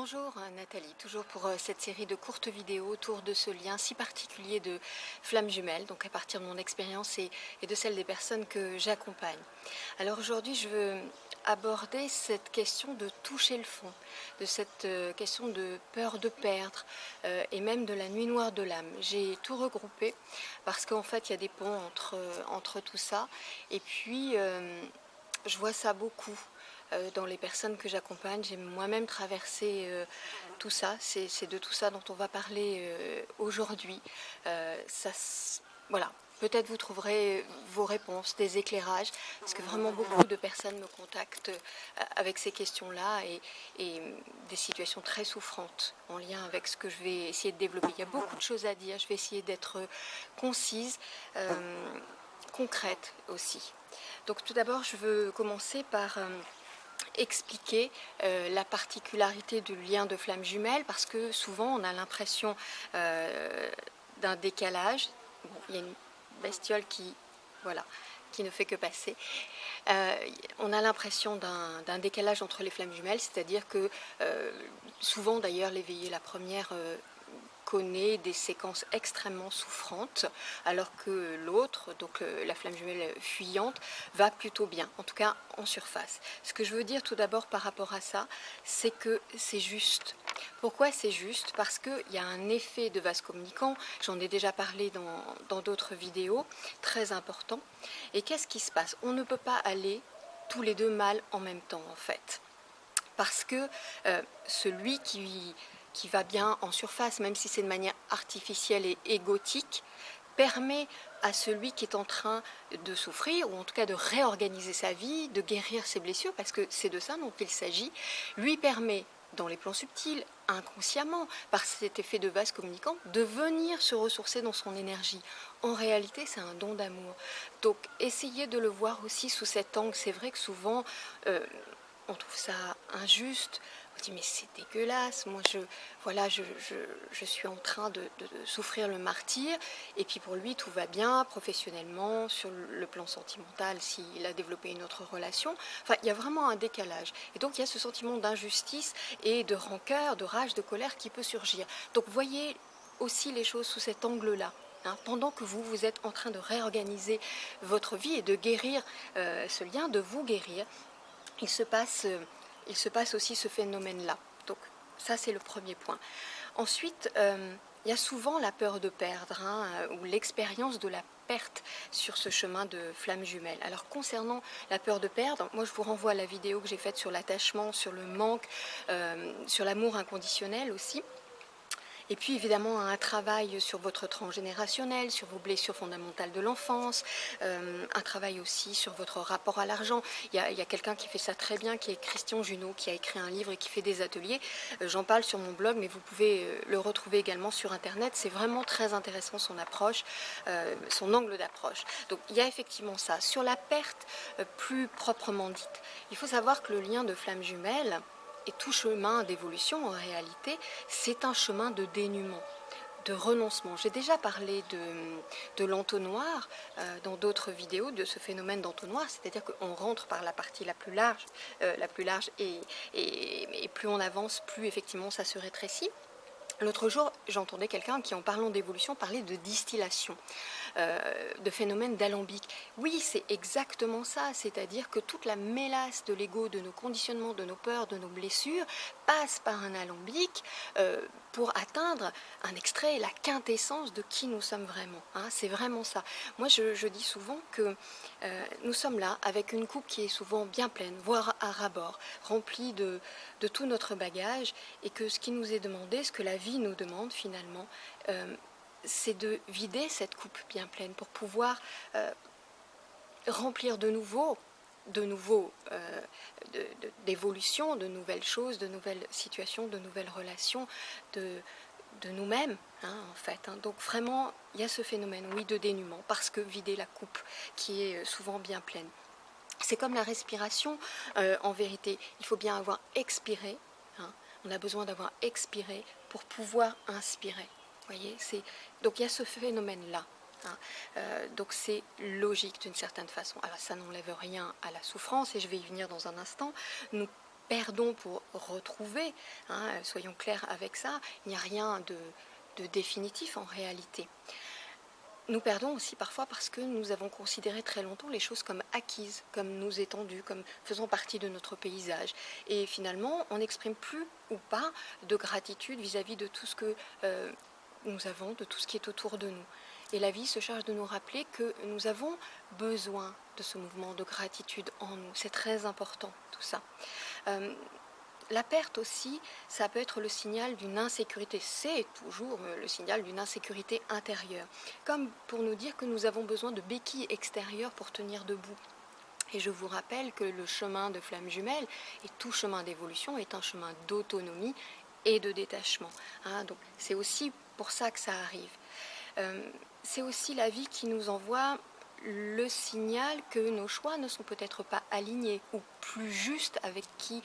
Bonjour Nathalie, toujours pour cette série de courtes vidéos autour de ce lien si particulier de flammes jumelles, donc à partir de mon expérience et de celle des personnes que j'accompagne. Alors aujourd'hui je veux aborder cette question de toucher le fond, de cette question de peur de perdre et même de la nuit noire de l'âme. J'ai tout regroupé parce qu'en fait il y a des ponts entre tout ça et puis je vois ça beaucoup dans les personnes que j'accompagne. J'ai moi-même traversé tout ça, c'est de tout ça dont on va parler aujourd'hui. Voilà, peut-être vous trouverez vos réponses, des éclairages, parce que vraiment beaucoup de personnes me contactent avec ces questions-là et des situations très souffrantes en lien avec ce que je vais essayer de développer. Il y a beaucoup de choses à dire, je vais essayer d'être concise, concrète aussi. Donc tout d'abord, je veux commencer par expliquer la particularité du lien de flammes jumelles, parce que souvent on a l'impression d'un décalage. Bon, il y a une bestiole voilà, qui ne fait que passer. On a l'impression d'un décalage entre les flammes jumelles, c'est-à-dire que souvent d'ailleurs l'éveillée, la première, connaît des séquences extrêmement souffrantes, alors que l'autre, donc la flamme jumelle fuyante, va plutôt bien, en tout cas en surface. Ce que je veux dire tout d'abord par rapport à ça, c'est que c'est juste. Pourquoi c'est juste? Parce qu'il y a un effet de vase communicant, j'en ai déjà parlé dans d'autres vidéos, très important. Et qu'est-ce qui se passe? On ne peut pas aller tous les deux mal en même temps, en fait. Parce que celui qui va bien en surface, même si c'est de manière artificielle et égotique, permet à celui qui est en train de souffrir, ou en tout cas de réorganiser sa vie, de guérir ses blessures, parce que c'est de ça dont il s'agit, lui permet, dans les plans subtils, inconsciemment, par cet effet de vase communicant, de venir se ressourcer dans son énergie. En réalité, c'est un don d'amour. Donc, essayez de le voir aussi sous cet angle. C'est vrai que souvent, on trouve ça injuste. On dit mais c'est dégueulasse, moi je suis en train de souffrir le martyre, et puis pour lui tout va bien professionnellement, sur le plan sentimental s'il a développé une autre relation. Enfin, il y a vraiment un décalage, et donc il y a ce sentiment d'injustice et de rancœur, de rage, de colère qui peut surgir. Donc voyez aussi les choses sous cet angle-là. Pendant que vous êtes en train de réorganiser votre vie et de guérir ce lien, de vous guérir, il se passe aussi ce phénomène-là. Donc ça, c'est le premier point. Ensuite, il y a souvent la peur de perdre, ou l'expérience de la perte sur ce chemin de flammes jumelles. Alors concernant la peur de perdre, moi je vous renvoie à la vidéo que j'ai faite sur l'attachement, sur le manque, sur l'amour inconditionnel aussi. Et puis évidemment un travail sur votre transgénérationnel, sur vos blessures fondamentales de l'enfance, un travail aussi sur votre rapport à l'argent. Il y a quelqu'un qui fait ça très bien, qui est Christian Junot, qui a écrit un livre et qui fait des ateliers. J'en parle sur mon blog, mais vous pouvez le retrouver également sur Internet. C'est vraiment très intéressant son approche, son angle d'approche. Donc il y a effectivement ça. Sur la perte plus proprement dite, il faut savoir que le lien de flammes jumelles, et tout chemin d'évolution, en réalité, c'est un chemin de dénuement, de renoncement. J'ai déjà parlé de l'entonnoir dans d'autres vidéos, de ce phénomène d'entonnoir, c'est-à-dire qu'on rentre par la partie la plus large et plus on avance, plus effectivement ça se rétrécit. L'autre jour, j'entendais quelqu'un qui, en parlant d'évolution, parlait de distillation, de phénomène d'alambic. Oui, c'est exactement ça, c'est-à-dire que toute la mélasse de l'ego, de nos conditionnements, de nos peurs, de nos blessures, passe par un alambic pour atteindre un extrait, la quintessence de qui nous sommes vraiment. C'est vraiment ça. Moi, je dis souvent que nous sommes là avec une coupe qui est souvent bien pleine, voire à ras-bord, remplie de tout notre bagage, et que ce qui nous est demandé, ce que la vie nous demande finalement, c'est de vider cette coupe bien pleine pour pouvoir remplir de nouveau d'évolution, de nouvelles choses, de nouvelles situations, de nouvelles relations, de nous-mêmes, en fait. Donc vraiment, il y a ce phénomène, oui, de dénuement, parce que vider la coupe qui est souvent bien pleine. C'est comme la respiration, en vérité. Il faut bien avoir expiré. On a besoin d'avoir expiré pour pouvoir inspirer. Voyez, donc il y a ce phénomène-là. Donc c'est logique d'une certaine façon. Alors ça n'enlève rien à la souffrance, et je vais y venir dans un instant. Nous perdons pour retrouver, hein, soyons clairs avec ça, il n'y a rien de définitif en réalité. Nous perdons aussi parfois parce que nous avons considéré très longtemps les choses comme acquises, comme nous étendues, comme faisant partie de notre paysage. Et finalement, on n'exprime plus ou pas de gratitude vis-à-vis de tout ce que nous avons, de tout ce qui est autour de nous. Et la vie se charge de nous rappeler que nous avons besoin de ce mouvement de gratitude en nous. C'est très important tout ça. La perte aussi, ça peut être le signal d'une insécurité. C'est toujours le signal d'une insécurité intérieure. Comme pour nous dire que nous avons besoin de béquilles extérieures pour tenir debout. Et je vous rappelle que le chemin de flamme jumelle, et tout chemin d'évolution, est un chemin d'autonomie et de détachement. Hein, donc c'est aussi pour ça que ça arrive. C'est aussi la vie qui nous envoie le signal que nos choix ne sont peut-être pas alignés ou plus justes avec qui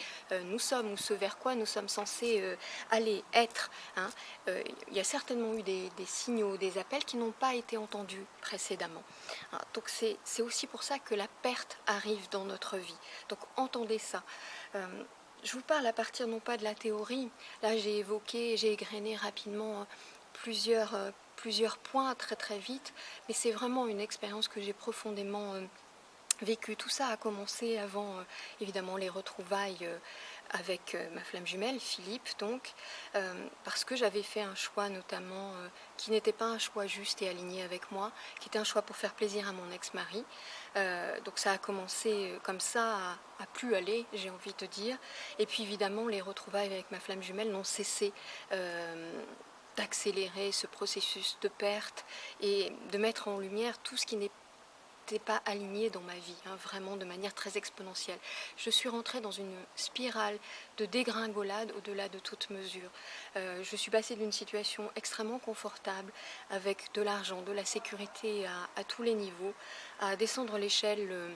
nous sommes ou ce vers quoi nous sommes censés aller, être. Hein. Il y a certainement eu des signaux, des appels qui n'ont pas été entendus précédemment. Hein. Donc c'est aussi pour ça que la perte arrive dans notre vie. Donc entendez ça. Je vous parle à partir non pas de la théorie. Là j'ai égrené rapidement plusieurs points très très vite, mais c'est vraiment une expérience que j'ai profondément vécue. Tout ça a commencé avant évidemment les retrouvailles avec ma flamme jumelle, Philippe, donc, parce que j'avais fait un choix notamment qui n'était pas un choix juste et aligné avec moi, qui était un choix pour faire plaisir à mon ex-mari. Donc ça a commencé comme ça à plus aller, j'ai envie de dire. Et puis évidemment les retrouvailles avec ma flamme jumelle n'ont cessé d'accélérer ce processus de perte et de mettre en lumière tout ce qui n'était pas aligné dans ma vie, hein, vraiment de manière très exponentielle. Je suis rentrée dans une spirale de dégringolade au-delà de toute mesure. Je suis passée d'une situation extrêmement confortable, avec de l'argent, de la sécurité à tous les niveaux, à descendre l'échelle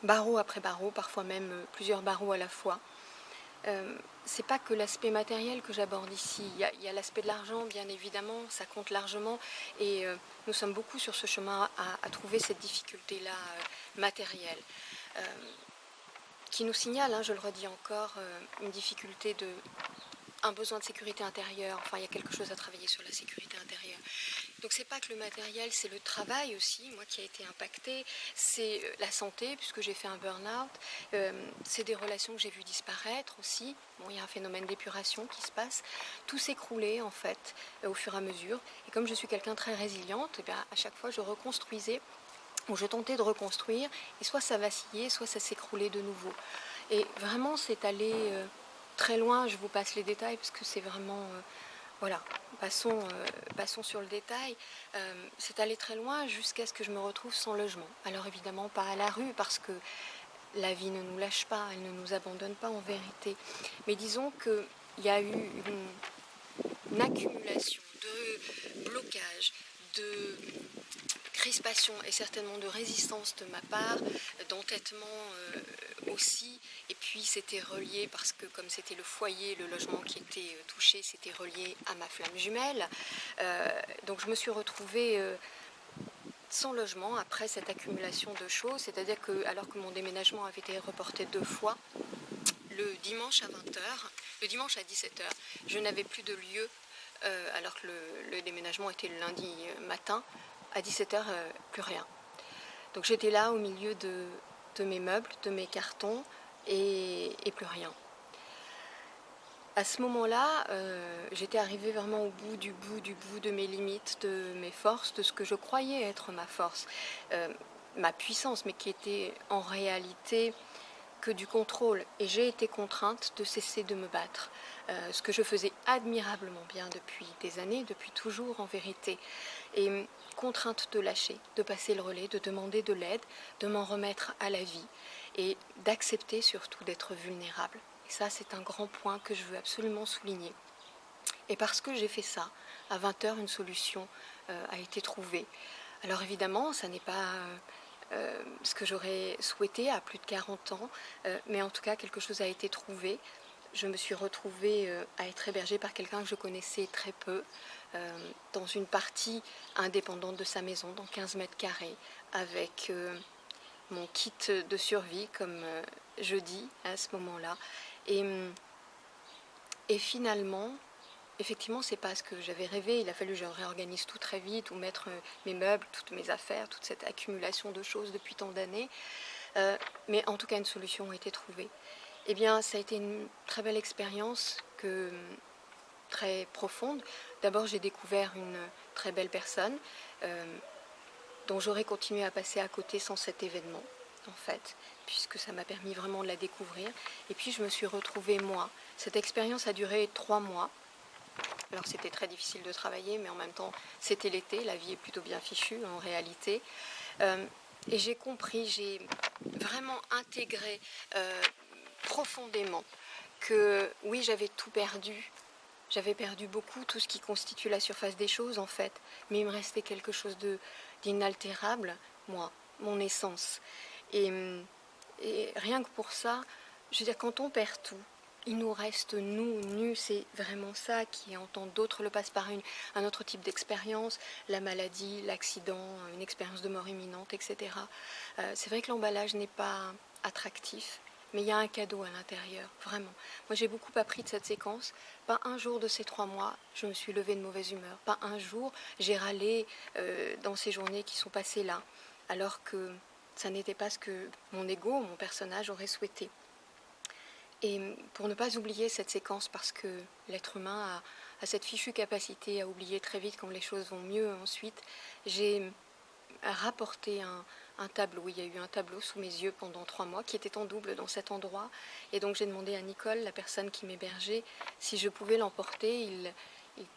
barreau après barreau, parfois même plusieurs barreaux à la fois. C'est pas que l'aspect matériel que j'aborde ici, il y a l'aspect de l'argent bien évidemment, ça compte largement et nous sommes beaucoup sur ce chemin à trouver cette difficulté-là matérielle qui nous signale, hein, je le redis encore, une difficulté un besoin de sécurité intérieure, enfin il y a quelque chose à travailler sur la sécurité intérieure. Donc c'est pas que le matériel, c'est le travail aussi, moi qui a été impacté, c'est la santé puisque j'ai fait un burn-out, c'est des relations que j'ai vues disparaître aussi, bon il y a un phénomène d'épuration qui se passe, tout s'écroulait en fait au fur et à mesure, et comme je suis quelqu'un de très résiliente, et bien, à chaque fois je reconstruisais, ou je tentais de reconstruire, et soit ça vacillait, soit ça s'écroulait de nouveau. Et vraiment c'est allé très loin, je vous passe les détails parce que c'est vraiment... voilà, passons sur le détail. C'est allé très loin jusqu'à ce que je me retrouve sans logement. Alors évidemment pas à la rue parce que la vie ne nous lâche pas, elle ne nous abandonne pas en vérité. Mais disons qu'il y a eu une accumulation de blocages, de crispation et certainement de résistance de ma part, d'entêtement aussi, et puis c'était relié parce que comme c'était le foyer, le logement qui était touché, c'était relié à ma flamme jumelle, donc je me suis retrouvée sans logement après cette accumulation de choses, c'est-à-dire que alors que mon déménagement avait été reporté 2 fois, le dimanche à 20h, le dimanche à 17h, je n'avais plus de lieu, alors que le déménagement était le lundi matin, à 17h, plus rien. Donc j'étais là au milieu de mes meubles, de mes cartons et plus rien. À ce moment-là, j'étais arrivée vraiment au bout de mes limites, de mes forces, de ce que je croyais être ma force, ma puissance, mais qui était en réalité que du contrôle. Et j'ai été contrainte de cesser de me battre, ce que je faisais admirablement bien depuis des années, depuis toujours en vérité. Et contrainte de lâcher, de passer le relais, de demander de l'aide, de m'en remettre à la vie et d'accepter surtout d'être vulnérable. Et ça, c'est un grand point que je veux absolument souligner. Et parce que j'ai fait ça, à 20h, une solution a été trouvée. Alors évidemment, ça n'est pas ce que j'aurais souhaité à plus de 40 ans, mais en tout cas, quelque chose a été trouvé. Je me suis retrouvée à être hébergée par quelqu'un que je connaissais très peu, dans une partie indépendante de sa maison, dans 15 mètres carrés, avec mon kit de survie, comme je dis à ce moment-là. Et, et finalement, effectivement, c'est pas ce que j'avais rêvé. Il a fallu que je réorganise tout très vite, ou mettre mes meubles, toutes mes affaires, toute cette accumulation de choses depuis tant d'années. Mais en tout cas, une solution a été trouvée. Eh bien, ça a été une très belle expérience, très profonde. D'abord, j'ai découvert une très belle personne dont j'aurais continué à passer à côté sans cet événement, en fait, puisque ça m'a permis vraiment de la découvrir. Et puis, je me suis retrouvée moi. Cette expérience a duré 3 mois. Alors, c'était très difficile de travailler, mais en même temps, c'était l'été. La vie est plutôt bien fichue, en réalité. Et j'ai compris, j'ai vraiment intégré profondément que oui, j'avais tout perdu. J'avais perdu beaucoup, tout ce qui constitue la surface des choses, en fait. Mais il me restait quelque chose d'inaltérable, moi, mon essence. Et, et rien que pour ça, je veux dire, quand on perd tout, il nous reste nous, nus. C'est vraiment ça qui, en tant d'autres, le passe par un autre type d'expérience, la maladie, l'accident, une expérience de mort imminente, etc. C'est vrai que l'emballage n'est pas attractif, mais il y a un cadeau à l'intérieur, vraiment. Moi, j'ai beaucoup appris de cette séquence. Pas un jour de ces 3 mois, je me suis levée de mauvaise humeur. Pas un jour, j'ai râlé dans ces journées qui sont passées là, alors que ça n'était pas ce que mon ego, mon personnage aurait souhaité. Et pour ne pas oublier cette séquence, parce que l'être humain a cette fichue capacité à oublier très vite quand les choses vont mieux ensuite, j'ai rapporté un tableau. Il y a eu un tableau sous mes yeux pendant 3 mois qui était en double dans cet endroit. Et donc j'ai demandé à Nicole, la personne qui m'hébergeait, si je pouvais l'emporter. Il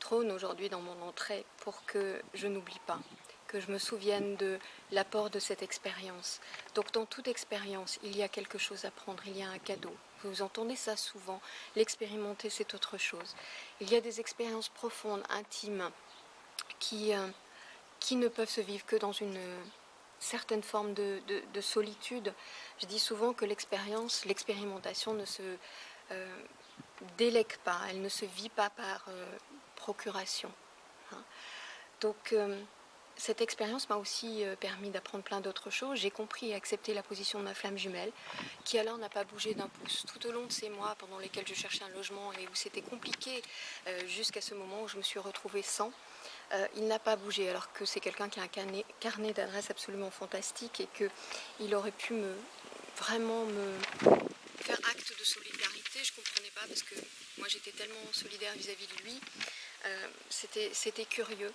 trône aujourd'hui dans mon entrée pour que je n'oublie pas, que je me souvienne de l'apport de cette expérience. Donc dans toute expérience, il y a quelque chose à prendre, il y a un cadeau. Vous entendez ça souvent, l'expérimenter c'est autre chose. Il y a des expériences profondes, intimes, qui ne peuvent se vivre que dans une certaine forme de solitude. Je dis souvent que l'expérimentation ne se délègue pas, elle ne se vit pas par procuration. Hein. Donc cette expérience m'a aussi permis d'apprendre plein d'autres choses. J'ai compris et accepté la position de ma flamme jumelle, qui alors n'a pas bougé d'un pouce. Tout au long de ces mois pendant lesquels je cherchais un logement et où c'était compliqué, jusqu'à ce moment où je me suis retrouvée sans, il n'a pas bougé, alors que c'est quelqu'un qui a un carnet d'adresses absolument fantastique et qu'il aurait pu vraiment me faire acte de solidarité. Je ne comprenais pas parce que moi j'étais tellement solidaire vis-à-vis de lui. C'était curieux.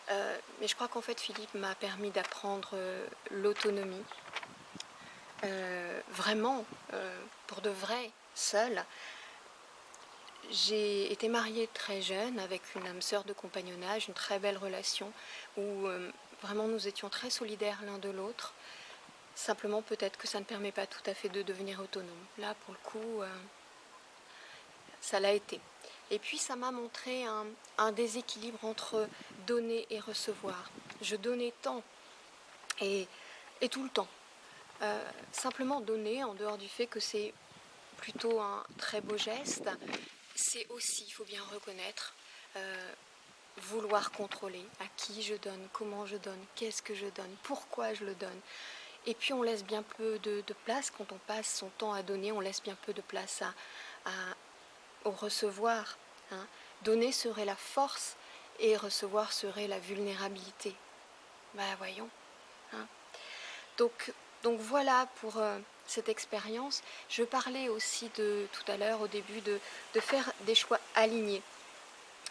Mais je crois qu'en fait Philippe m'a permis d'apprendre l'autonomie. Vraiment, pour de vrai, seule. J'ai été mariée très jeune avec une âme sœur de compagnonnage, une très belle relation où vraiment nous étions très solidaires l'un de l'autre. Simplement peut-être que ça ne permet pas tout à fait de devenir autonome. Là pour le coup, ça l'a été. Et puis ça m'a montré un déséquilibre entre donner et recevoir. Je donnais tant et tout le temps. Simplement donner, en dehors du fait que c'est plutôt un très beau geste, c'est aussi, il faut bien reconnaître, vouloir contrôler à qui je donne, comment je donne, qu'est-ce que je donne, pourquoi je le donne. Et puis on laisse bien peu de place, quand on passe son temps à donner, on laisse bien peu de place au recevoir. Hein. Donner serait la force et recevoir serait la vulnérabilité. Voyons. Hein. Donc voilà pour cette expérience. Je parlais aussi tout à l'heure au début de faire des choix alignés.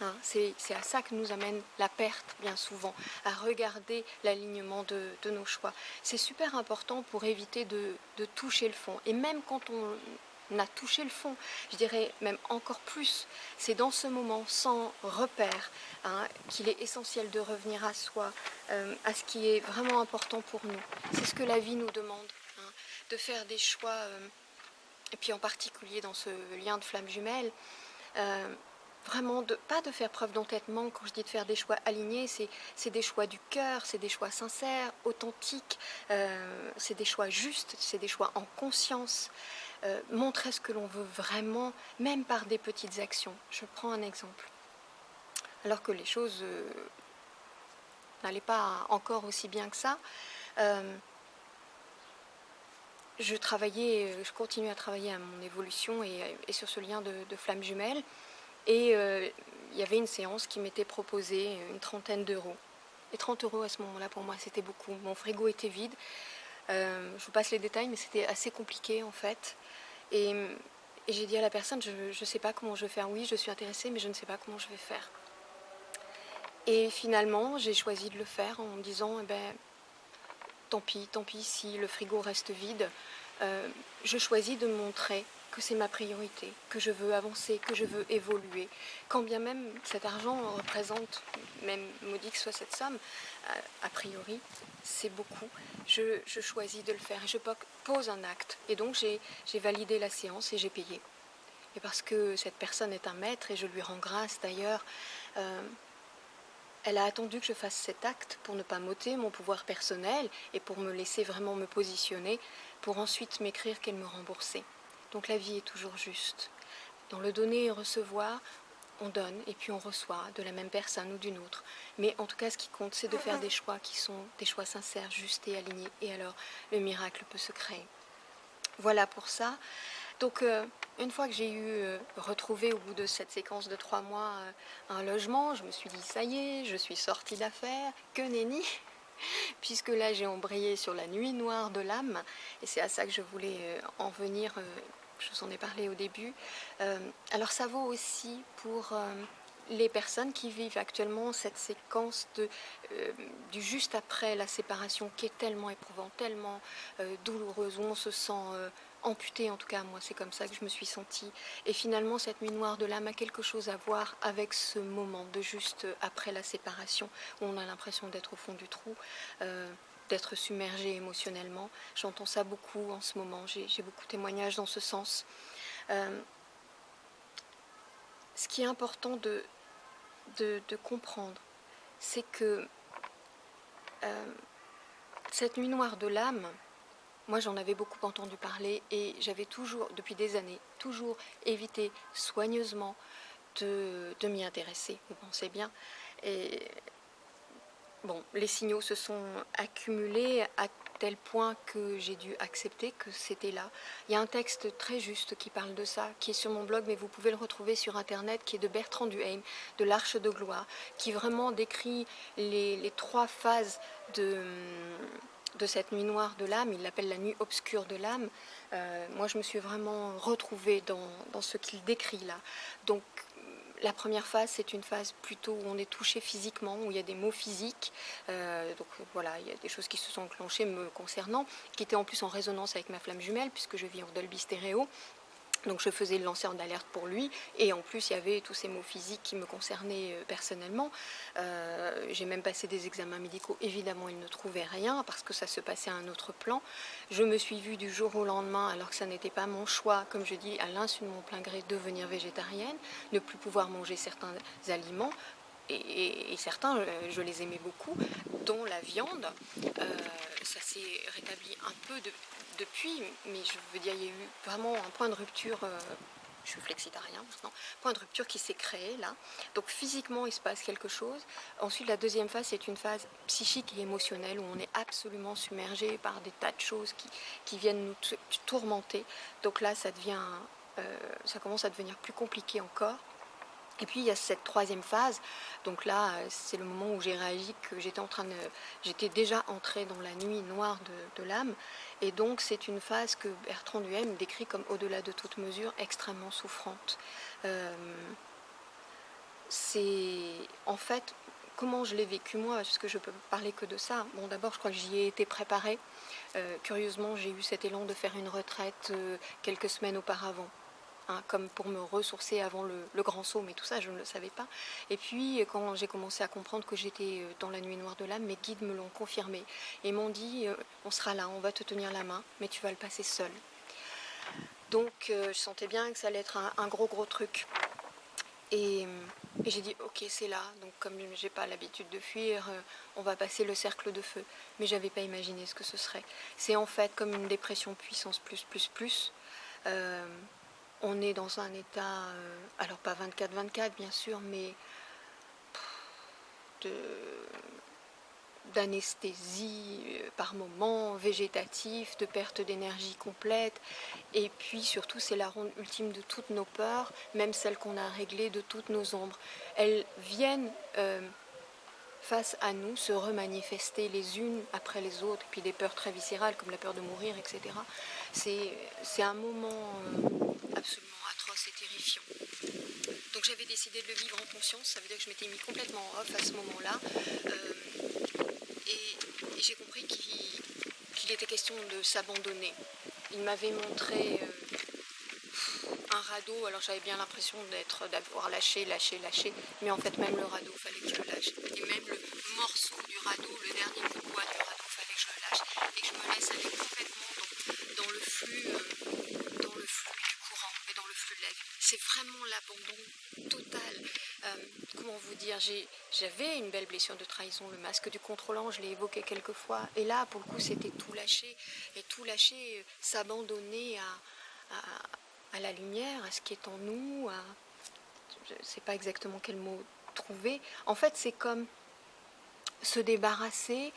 Hein, c'est à ça que nous amène la perte bien souvent, à regarder l'alignement de nos choix. C'est super important pour éviter de toucher le fond. Et même quand on a touché le fond, je dirais même encore plus, c'est dans ce moment sans repère qu'il est essentiel de revenir à soi, à ce qui est vraiment important pour nous. C'est ce que la vie nous demande, de faire des choix, et puis en particulier dans ce lien de flamme jumelle, vraiment pas de faire preuve d'entêtement. Quand je dis de faire des choix alignés, c'est des choix du cœur, c'est des choix sincères, authentiques, c'est des choix justes, c'est des choix en conscience. Montrer ce que l'on veut vraiment, même par des petites actions. Je prends un exemple. Alors que les choses n'allaient pas encore aussi bien que ça, je continuais à travailler à mon évolution et sur ce lien de flamme jumelle. Et il y avait une séance qui m'était proposée, une 30aine d'euros. Et 30 euros à ce moment-là, pour moi, c'était beaucoup. Mon frigo était vide. Je vous passe les détails, mais c'était assez compliqué en fait. Et, et j'ai dit à la personne, je ne sais pas comment je vais faire. Oui, je suis intéressée, mais je ne sais pas comment je vais faire. Et finalement, j'ai choisi de le faire en me disant, eh ben, tant pis si le frigo reste vide. Je choisis de montrer que c'est ma priorité, que je veux avancer, que je veux évoluer. Quand bien même cet argent représente, même maudit que soit cette somme, a priori, c'est beaucoup. Je choisis de le faire et je pose un acte. Et donc j'ai validé la séance et j'ai payé. Et parce que cette personne est un maître, et je lui rends grâce d'ailleurs, elle a attendu que je fasse cet acte pour ne pas m'ôter mon pouvoir personnel et pour me laisser vraiment me positionner, pour ensuite m'écrire qu'elle me remboursait. Donc la vie est toujours juste. Dans le donner et recevoir, on donne et puis on reçoit de la même personne ou d'une autre. Mais en tout cas, ce qui compte, c'est de faire des choix qui sont des choix sincères, justes et alignés. Et alors, le miracle peut se créer. Voilà pour ça. Donc, une fois que j'ai retrouvé au bout de cette séquence de 3 mois un logement, je me suis dit, ça y est, je suis sortie d'affaires, que nenni, puisque là j'ai embrayé sur la nuit noire de l'âme, et c'est à ça que je voulais en venir, je vous en ai parlé au début. Alors ça vaut aussi pour les personnes qui vivent actuellement cette séquence du juste après la séparation qui est tellement éprouvante, tellement douloureuse, où on se sent amputée, en tout cas moi c'est comme ça que je me suis sentie. Et finalement cette nuit noire de l'âme a quelque chose à voir avec ce moment de juste après la séparation, où on a l'impression d'être au fond du trou, d'être submergé émotionnellement. J'entends ça beaucoup en ce moment, j'ai beaucoup de témoignages dans ce sens. Ce qui est important de comprendre, c'est que cette nuit noire de l'âme, moi j'en avais beaucoup entendu parler et j'avais toujours, depuis des années, toujours évité soigneusement de m'y intéresser, vous pensez bien. Et bon, les signaux se sont accumulés à tel point que j'ai dû accepter que c'était là. Il y a un texte très juste qui parle de ça, qui est sur mon blog, mais vous pouvez le retrouver sur Internet, qui est de Bertrand Duhaime, de l'Arche de Gloire, qui vraiment décrit les 3 phases de cette nuit noire de l'âme. Il l'appelle la nuit obscure de l'âme. Moi, je me suis vraiment retrouvée dans ce qu'il décrit là. Donc, la première phase, c'est une phase plutôt où on est touché physiquement, où il y a des maux physiques. Donc voilà, il y a des choses qui se sont enclenchées me concernant, qui étaient en plus en résonance avec ma flamme jumelle, puisque je vis en Dolby Stéréo. Donc je faisais le lanceur d'alerte pour lui, et en plus il y avait tous ces maux physiques qui me concernaient personnellement. J'ai même passé des examens médicaux, évidemment il ne trouvait rien parce que ça se passait à un autre plan. Je me suis vue du jour au lendemain, alors que ça n'était pas mon choix, comme je dis, à l'insu de mon plein gré, devenir végétarienne, ne plus pouvoir manger certains aliments. Et certains, je les aimais beaucoup, dont la viande. Ça s'est rétabli un peu depuis, mais je veux dire, il y a eu vraiment un point de rupture. Je suis flexitarien maintenant, point de rupture qui s'est créé là. Donc physiquement, il se passe quelque chose. Ensuite, la deuxième phase, c'est une phase psychique et émotionnelle où on est absolument submergé par des tas de choses qui viennent nous tourmenter. Donc là, ça commence à devenir plus compliqué encore. Et puis il y a cette 3e phase, donc là c'est le moment où j'ai réagi que j'étais déjà entrée dans la nuit noire de l'âme, et donc c'est une phase que Bertrand Duhaime décrit comme au-delà de toute mesure extrêmement souffrante. C'est en fait comment je l'ai vécu moi, parce que je peux parler que de ça. Bon, d'abord je crois que j'y ai été préparée. Curieusement j'ai eu cet élan de faire une retraite quelques semaines auparavant. Comme pour me ressourcer avant le grand saut, mais tout ça je ne le savais pas. Et puis quand j'ai commencé à comprendre que j'étais dans la nuit noire de l'âme, mes guides me l'ont confirmé et m'ont dit on sera là, on va te tenir la main, mais tu vas le passer seul. Donc je sentais bien que ça allait être un gros truc. Et j'ai dit ok, c'est là, donc comme j'ai pas l'habitude de fuir, on va passer le cercle de feu. Mais j'avais pas imaginé ce que ce serait. C'est en fait comme une dépression puissance plus. On est dans un état, alors pas 24/24 bien sûr, mais d'anesthésie par moment, végétatif, de perte d'énergie complète. Et puis surtout, c'est la ronde ultime de toutes nos peurs, même celles qu'on a réglées, de toutes nos ombres. Elles viennent face à nous se remanifester les unes après les autres, et puis des peurs très viscérales comme la peur de mourir, etc. C'est un moment absolument atroce et terrifiant. Donc j'avais décidé de le vivre en conscience, ça veut dire que je m'étais mis complètement off à ce moment-là. Et j'ai compris qu'il était question de s'abandonner. Il m'avait montré un radeau, alors j'avais bien l'impression d'avoir lâché, mais en fait même le radeau, il fallait que je le lâche. Et même le morceau du radeau, le dernier bout de bois du radeau, il fallait que je le lâche. Et que je me laisse aller complètement dans le flux du courant, et dans le flux de la vie. C'est vraiment l'abandon total. Comment vous dire, j'avais une belle blessure de trahison, le masque du contrôlant, je l'ai évoqué quelques fois. Et là, pour le coup, c'était tout lâcher. Et tout lâcher, s'abandonner à la lumière, à ce qui est en nous, je ne sais pas exactement quel mot trouver. En fait, c'est comme se débarrasser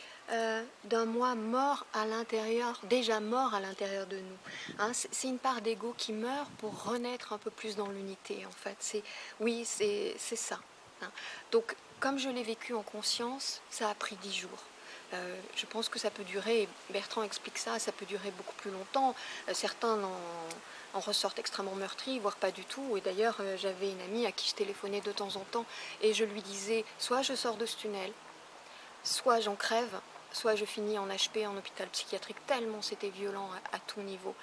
d'un moi mort à l'intérieur, déjà mort à l'intérieur de nous. Hein, c'est une part d'ego qui meurt pour renaître un peu plus dans l'unité, en fait. C'est ça. Hein. Donc, comme je l'ai vécu en conscience, ça a pris 10 jours. Je pense que ça peut durer, et Bertrand explique ça, ça peut durer beaucoup plus longtemps. Certains en ressortent extrêmement meurtris, voire pas du tout. Et d'ailleurs, j'avais une amie à qui je téléphonais de temps en temps et je lui disais, soit je sors de ce tunnel, soit j'en crève, soit je finis en HP, en hôpital psychiatrique, tellement c'était violent à tout niveau.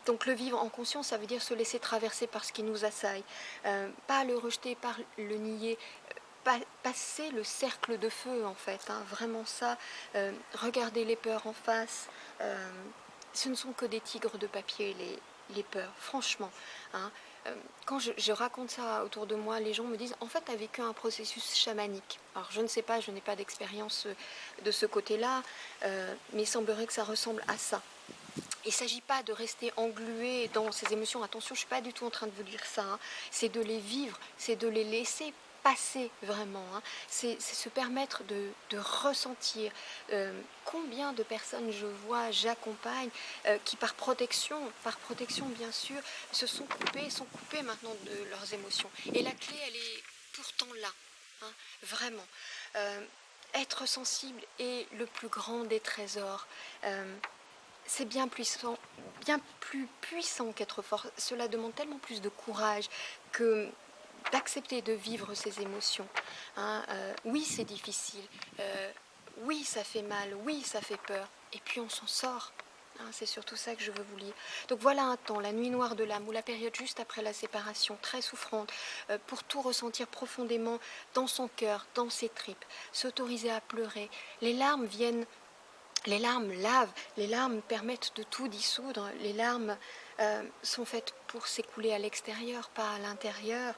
Donc le vivre en conscience, ça veut dire se laisser traverser par ce qui nous assaille, pas le rejeter, pas le nier, passer le cercle de feu en fait, hein, vraiment ça, regarder les peurs en face. Ce ne sont que des tigres de papier, les peurs, franchement. Hein. Quand je raconte ça autour de moi, les gens me disent, en fait, tu as vécu un processus chamanique. Alors, je ne sais pas, je n'ai pas d'expérience de ce côté-là, mais il semblerait que ça ressemble à ça. Il ne s'agit pas de rester englué dans ces émotions. Attention, je ne suis pas du tout en train de vous dire ça. Hein. C'est de les vivre, c'est de les laisser passer vraiment. Hein. C'est se permettre de ressentir. Combien de personnes je vois, j'accompagne, qui par protection bien sûr, sont coupées maintenant de leurs émotions. Et la clé, elle est pourtant là. Hein, vraiment. Être sensible est le plus grand des trésors. C'est bien plus puissant qu'être fort. Cela demande tellement plus de courage que d'accepter de vivre ces émotions. Hein, oui, c'est difficile. Oui, ça fait mal. Oui, ça fait peur. Et puis on s'en sort. Hein, c'est surtout ça que je veux vous lire. Donc voilà un temps, la nuit noire de l'âme, ou la période juste après la séparation, très souffrante, pour tout ressentir profondément dans son cœur, dans ses tripes, s'autoriser à pleurer. Les larmes lavent, les larmes permettent de tout dissoudre, les larmes sont faites pour s'écouler à l'extérieur, pas à l'intérieur.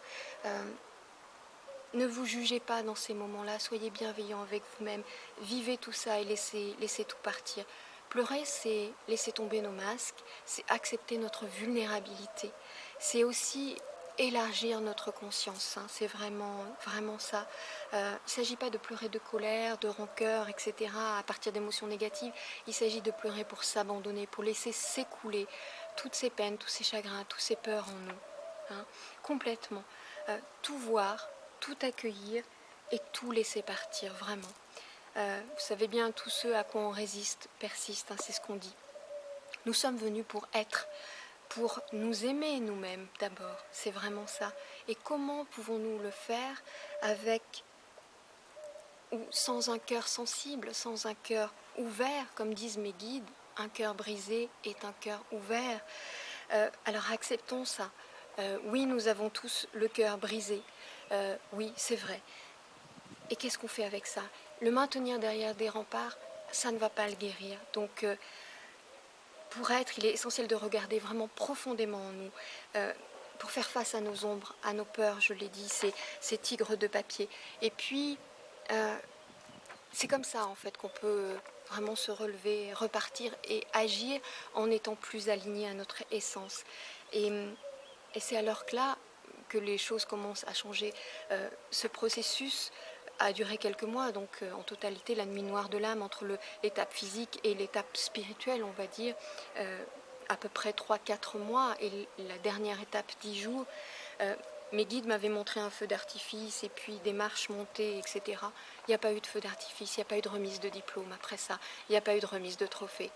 Ne vous jugez pas dans ces moments-là, soyez bienveillants avec vous-même, vivez tout ça et laissez tout partir. Pleurer, c'est laisser tomber nos masques, c'est accepter notre vulnérabilité, c'est aussi élargir notre conscience, hein, c'est vraiment ça. Il ne s'agit pas de pleurer de colère, de rancœur, etc. à partir d'émotions négatives. Il s'agit de pleurer pour s'abandonner, pour laisser s'écouler toutes ces peines, tous ces chagrins, toutes ces peurs en nous. Hein, complètement. Tout voir, tout accueillir et tout laisser partir, vraiment. Vous savez bien, tous ceux à quoi on résiste persistent, hein, c'est ce qu'on dit. Nous sommes venus pour être, pour nous aimer nous-mêmes d'abord, c'est vraiment ça. Et comment pouvons-nous le faire avec ou sans un cœur sensible, sans un cœur ouvert, comme disent mes guides, un cœur brisé est un cœur ouvert. Alors acceptons ça. Oui, nous avons tous le cœur brisé. Oui, c'est vrai. Et qu'est-ce qu'on fait avec ça? Le maintenir derrière des remparts, ça ne va pas le guérir. Donc, pour être, il est essentiel de regarder vraiment profondément en nous, pour faire face à nos ombres, à nos peurs, je l'ai dit, ces tigres de papier. Et puis, c'est comme ça, en fait, qu'on peut vraiment se relever, repartir et agir en étant plus aligné à notre essence. Et c'est alors que là que les choses commencent à changer. Ce processus a duré quelques mois, donc en totalité la nuit noire de l'âme entre l'étape physique et l'étape spirituelle, on va dire, à peu près 3-4 mois, et la dernière étape 10 jours. Mes guides m'avaient montré un feu d'artifice et puis des marches montées, etc. Il n'y a pas eu de feu d'artifice, il n'y a pas eu de remise de diplôme après ça, il n'y a pas eu de remise de trophée.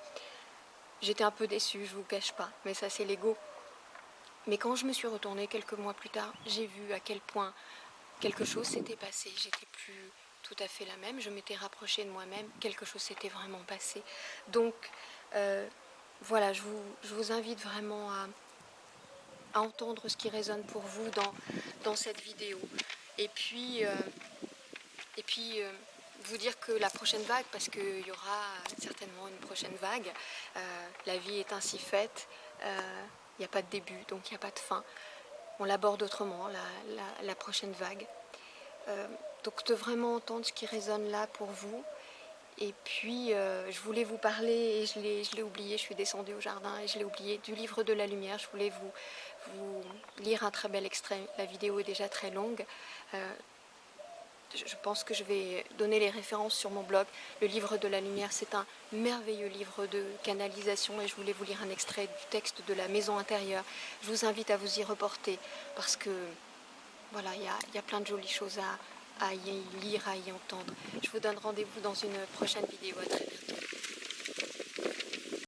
J'étais un peu déçue, je ne vous cache pas, mais ça c'est l'ego. Mais quand je me suis retournée quelques mois plus tard, j'ai vu à quel point quelque chose s'était passé. J'étais plus tout à fait la même, je m'étais rapprochée de moi-même, quelque chose s'était vraiment passé. Donc voilà, je vous invite vraiment à entendre ce qui résonne pour vous dans cette vidéo. Et puis vous dire que la prochaine vague, parce qu'il y aura certainement une prochaine vague, la vie est ainsi faite, il n'y a pas de début, donc il n'y a pas de fin. On l'aborde autrement, la prochaine vague. Donc de vraiment entendre ce qui résonne là pour vous. Et puis je voulais vous parler, et je l'ai oublié, je suis descendue au jardin et je l'ai oublié, du livre de la lumière. Je voulais vous lire un très bel extrait, la vidéo est déjà très longue. Je pense que je vais donner les références sur mon blog. Le livre de la lumière, c'est un merveilleux livre de canalisation, et je voulais vous lire un extrait du texte de la maison intérieure. Je vous invite à vous y reporter parce que voilà, il y a plein de jolies choses à y lire, à y entendre. Je vous donne rendez-vous dans une prochaine vidéo. À très bientôt.